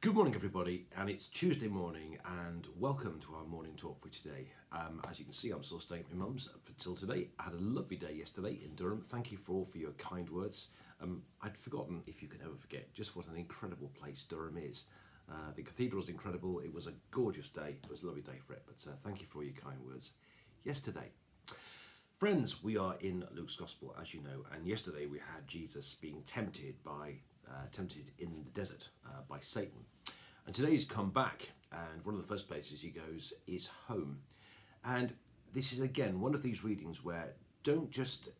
Good morning, everybody, and it's Tuesday morning, and welcome to our morning talk for today. As you can see, I'm still staying at my mum's till today. I had a lovely day yesterday in Durham. Thank you for your kind words. I'd forgotten, if you can ever forget, just what an incredible place Durham is. The cathedral is incredible. It was a gorgeous day. It was a lovely day for it, but thank you for your kind words yesterday. Friends, we are in Luke's Gospel, as you know, and yesterday we had Jesus being tempted in the desert by Satan. And today he's come back, and one of the first places he goes is home. And this is, again, one of these readings where don't just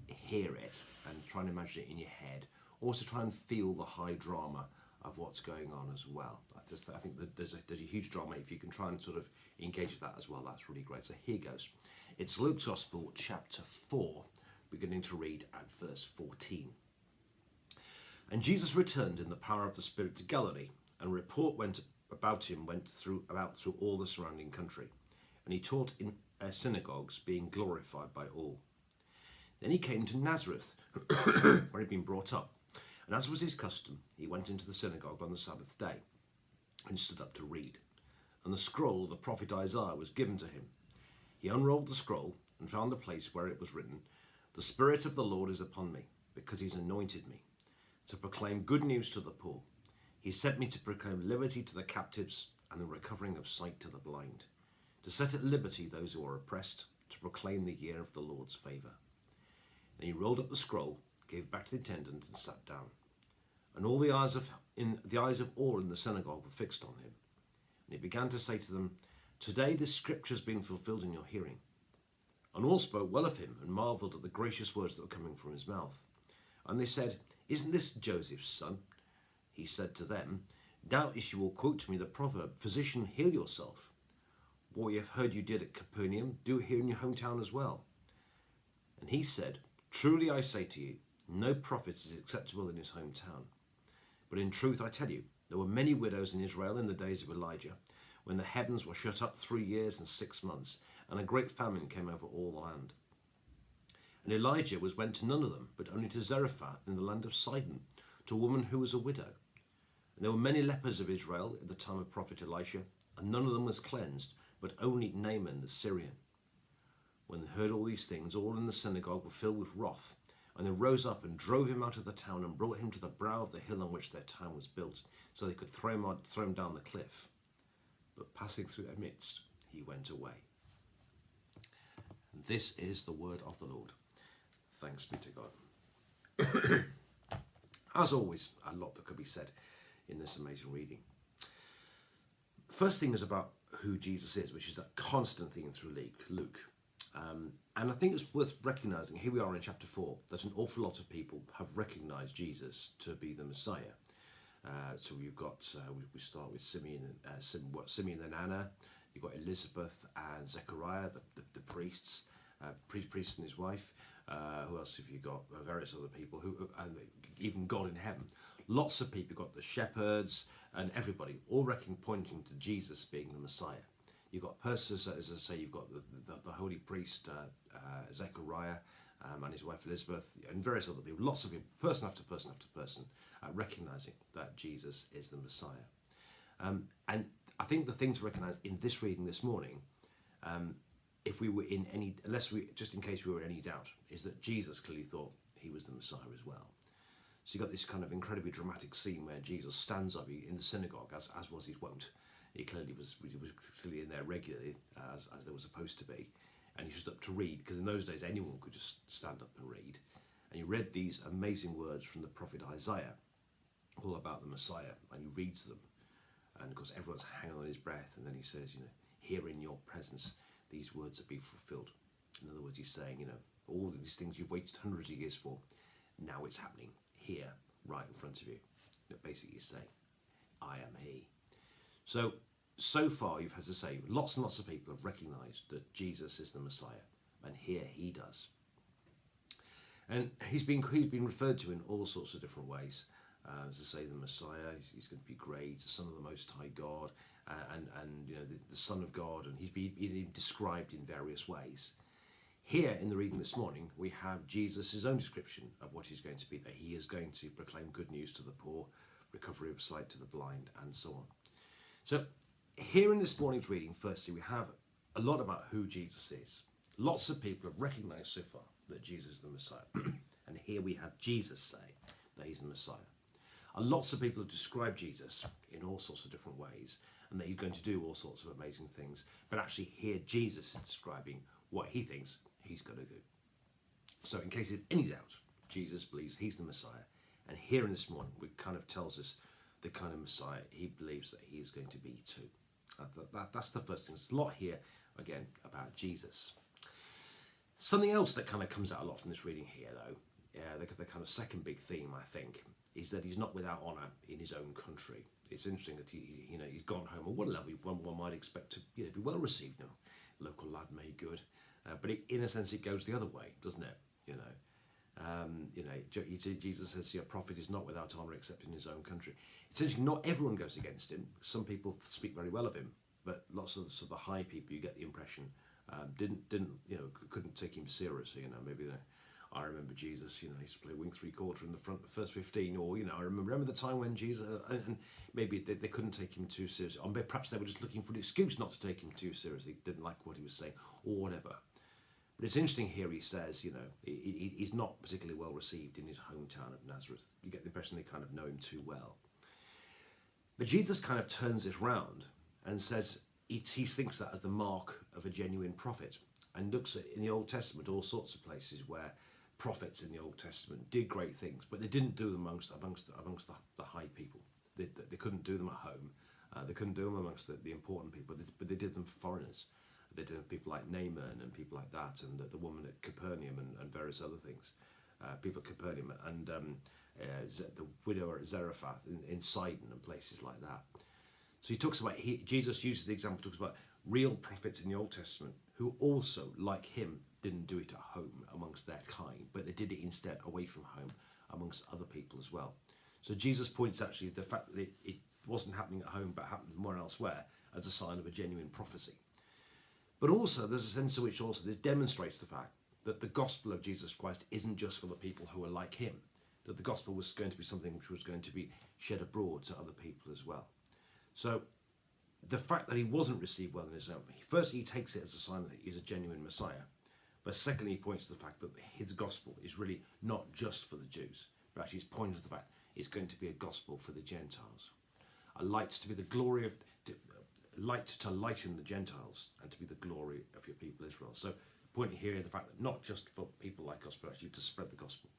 hear it and try and imagine it in your head, also try and feel the high drama of what's going on as well. I think that there's a huge drama. If you can try and sort of engage with that as well, that's really great. So here goes. It's Luke's Gospel, chapter 4, beginning to read at verse 14. And Jesus returned in the power of the Spirit to Galilee, and a report went through all the surrounding country. And he taught in synagogues, being glorified by all. Then he came to Nazareth, where he'd been brought up. And as was his custom, he went into the synagogue on the Sabbath day, and stood up to read. And the scroll of the prophet Isaiah was given to him. He unrolled the scroll, and found the place where it was written, "The Spirit of the Lord is upon me, because he's anointed me to proclaim good news to the poor. He sent me to proclaim liberty to the captives and the recovering of sight to the blind, to set at liberty those who are oppressed, to proclaim the year of the Lord's favour." Then he rolled up the scroll, gave back to the attendant, and sat down. And all the eyes of all in the synagogue were fixed on him. And he began to say to them, "Today this scripture has been fulfilled in your hearing." And all spoke well of him, and marvelled at the gracious words that were coming from his mouth. And they said, "Isn't this Joseph's son?" He said to them, "Doubtless you will quote to me the proverb, 'Physician, heal yourself. What you have heard you did at Capernaum, do it here in your hometown as well.' And he said, 'Truly I say to you, no prophet is acceptable in his hometown. But in truth I tell you, there were many widows in Israel in the days of Elijah, when the heavens were shut up 3 years and 6 months, and a great famine came over all the land. And Elijah went to none of them, but only to Zarephath in the land of Sidon, to a woman who was a widow. And there were many lepers of Israel at the time of prophet Elisha, and none of them was cleansed, but only Naaman the Syrian. When they heard all these things, all in the synagogue were filled with wrath, and they rose up and drove him out of the town and brought him to the brow of the hill on which their town was built, so they could throw him down the cliff. But passing through their midst, he went away. And this is the word of the Lord. Thanks be to God. As always, a lot that could be said in this amazing reading. First thing is about who Jesus is, which is that constant theme through Luke. And I think it's worth recognising, here we are in chapter 4, that an awful lot of people have recognised Jesus to be the Messiah. So we've got, we start with Simeon and Anna. You've got Elizabeth and Zechariah, the priests, priest and his wife. Who else have you got? Various other people, and even God in heaven. Lots of people. You've got the shepherds and everybody, all pointing to Jesus being the Messiah. You've got persons, as I say, you've got the holy priest Zechariah and his wife Elizabeth, and various other people. Lots of people, person after person after person, recognising that Jesus is the Messiah. And I think the thing to recognise in this reading this morning, if we were just in case we were in any doubt, is that Jesus clearly thought he was the Messiah as well. So you got this kind of incredibly dramatic scene where Jesus stands up in the synagogue, as was his wont. He clearly was clearly in there regularly, as there was supposed to be, and he stood up to read, because in those days anyone could just stand up and read. And he read these amazing words from the prophet Isaiah, all about the Messiah, and he reads them. And of course everyone's hanging on his breath, and then he says, "Here in your presence, these words have been fulfilled." In other words, he's saying, all of these things you've waited hundreds of years for, now it's happening here, right in front of you. Basically, he's saying, I am he. So far, you've had to say, lots and lots of people have recognised that Jesus is the Messiah, and here he does. And he's been referred to in all sorts of different ways. As I say, the Messiah, he's going to be great, the Son of the Most High God, and the Son of God, and he's been described in various ways. Here in the reading this morning, we have Jesus' own description of what he's going to be, that he is going to proclaim good news to the poor, recovery of sight to the blind, and so on. So here in this morning's reading, firstly, we have a lot about who Jesus is. Lots of people have recognized so far that Jesus is the Messiah. And here we have Jesus say that he's the Messiah. And lots of people have described Jesus in all sorts of different ways, and that he's going to do all sorts of amazing things. But actually here Jesus is describing what he thinks he's going to do. So in case there's any doubt, Jesus believes he's the Messiah. And here in this morning, it kind of tells us the kind of Messiah he believes that he is going to be too. That's the first thing. There's a lot here, again, about Jesus. Something else that kind of comes out a lot from this reading here, though, the kind of second big theme, I think, is that he's not without honour in his own country. It's interesting that he's gone home on one level. One might expect to be well received. Local lad made good, but in a sense it goes the other way, doesn't it? Jesus says, "A prophet is not without honour except in his own country." It's interesting. Not everyone goes against him. Some people speak very well of him, but lots of the high people, you get the impression, couldn't take him seriously. Maybe I remember Jesus. He used to play wing 3/4 in the front, the first 15, or I remember the time when Jesus, and maybe they couldn't take him too seriously. Or perhaps they were just looking for an excuse not to take him too seriously. Didn't like what he was saying, or whatever. But it's interesting here. He says, he's not particularly well received in his hometown of Nazareth. You get the impression they kind of know him too well. But Jesus kind of turns it round and says he thinks that as the mark of a genuine prophet, and looks at in the Old Testament all sorts of places where prophets in the Old Testament did great things, but they didn't do them amongst the high people. They couldn't do them at home. They couldn't do them amongst the important people, but they did them for foreigners. They did people like Naaman and people like that, and the woman at Capernaum and various other things. People at Capernaum and the widow at Zarephath in Sidon and places like that. So he talks about, Jesus uses the example, talks about real prophets in the Old Testament who also, like him, didn't do it at home amongst their kind, but they did it instead away from home amongst other people as well. So Jesus points actually the fact that it wasn't happening at home but happened more elsewhere as a sign of a genuine prophecy. But also there's a sense in which also this demonstrates the fact that the gospel of Jesus Christ isn't just for the people who are like him, that the gospel was going to be something which was going to be shed abroad to other people as well. So the fact that he wasn't received well in his own, firstly he takes it as a sign that he's a genuine Messiah, but secondly he points to the fact that his gospel is really not just for the Jews, but actually he's pointing to the fact it's going to be a gospel for the Gentiles. A light to be the glory of, light to lighten the Gentiles and to be the glory of your people Israel. So pointing here the fact that not just for people like us, but actually to spread the gospel.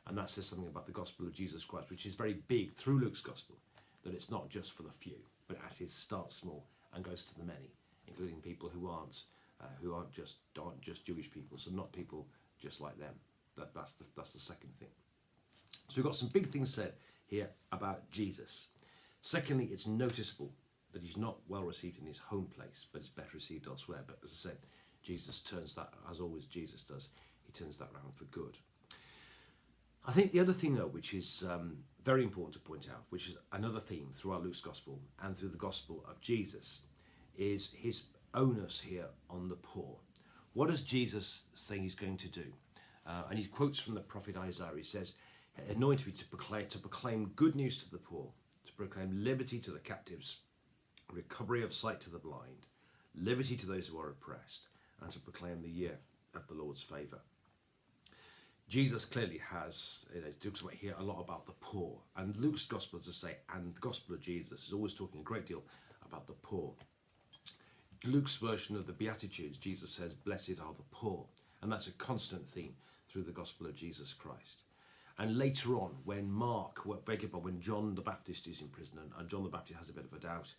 And that says something about the gospel of Jesus Christ, which is very big through Luke's gospel, that it's not just for the few, but actually starts small and goes to the many, including people who aren't just Jewish people, so not people just like them. That's the second thing. So we've got some big things said here about Jesus. Secondly, it's noticeable that he's not well received in his home place, but is better received elsewhere. But as I said, Jesus turns that, as always Jesus does, he turns that round for good. I think the other thing, though, which is very important to point out, which is another theme throughout Luke's gospel and through the gospel of Jesus, is his onus here on the poor. What does Jesus say he's going to do? And he quotes from the prophet Isaiah. He says, "Anointed me to proclaim good news to the poor, to proclaim liberty to the captives, recovery of sight to the blind, liberty to those who are oppressed, and to proclaim the year of the Lord's favour." Jesus clearly has, talks about here a lot about the poor. And Luke's gospel, as I say, and the gospel of Jesus is always talking a great deal about the poor. Luke's version of the Beatitudes, Jesus says, "Blessed are the poor." And that's a constant theme through the gospel of Jesus Christ. And later on, when John the Baptist is in prison, and John the Baptist has a bit of a doubt,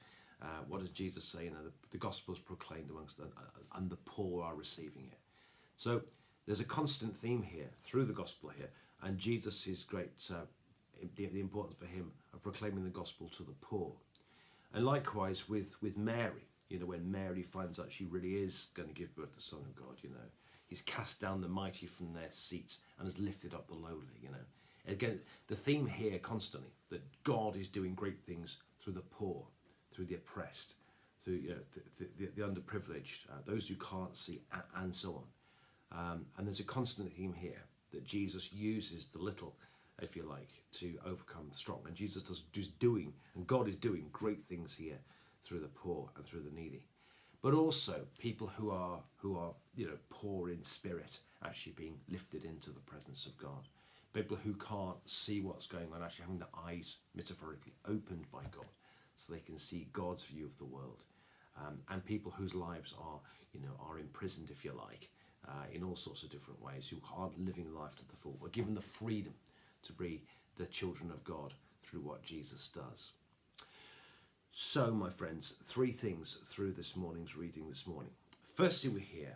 what does Jesus say? The gospel is proclaimed amongst them, and the poor are receiving it. So there's a constant theme here through the gospel here, and Jesus is great, the importance for him of proclaiming the gospel to the poor. And likewise with Mary, when Mary finds out she really is going to give birth to the Son of God, he's cast down the mighty from their seats and has lifted up the lowly, Again, the theme here constantly, that God is doing great things through the poor, through the oppressed, through the underprivileged, those who can't see, and so on. And there's a constant theme here that Jesus uses the little if you like, to overcome the strong. And Jesus is doing, and God is doing great things here through the poor and through the needy. But also people who are poor in spirit, actually being lifted into the presence of God. People who can't see what's going on, actually having their eyes metaphorically opened by God, so they can see God's view of the world. And people whose lives are imprisoned, if you like, in all sorts of different ways, who aren't living life to the full, are given the freedom to be the children of God through what Jesus does. So, my friends, 3 things through this morning's reading this morning. Firstly, we hear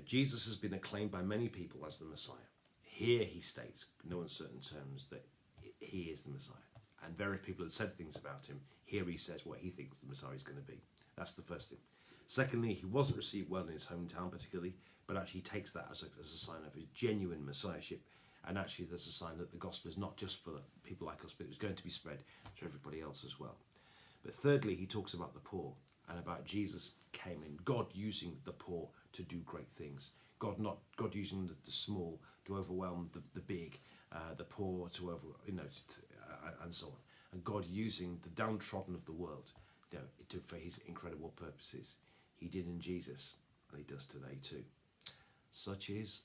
Jesus has been acclaimed by many people as the Messiah. Here he states, no uncertain terms, that he is the Messiah. And various people have said things about him. Here he says what he thinks the Messiah is going to be. That's the first thing. Secondly, he wasn't received well in his hometown particularly, but actually takes that as a sign of his genuine messiahship. And actually there's a sign that the gospel is not just for people like us, but it was going to be spread to everybody else as well. But thirdly, he talks about the poor and about Jesus came in, God using the poor to do great things. God using the small to overwhelm the big, the poor to and so on. And God using the downtrodden of the world, for his incredible purposes. He did in Jesus, and he does today too. Such is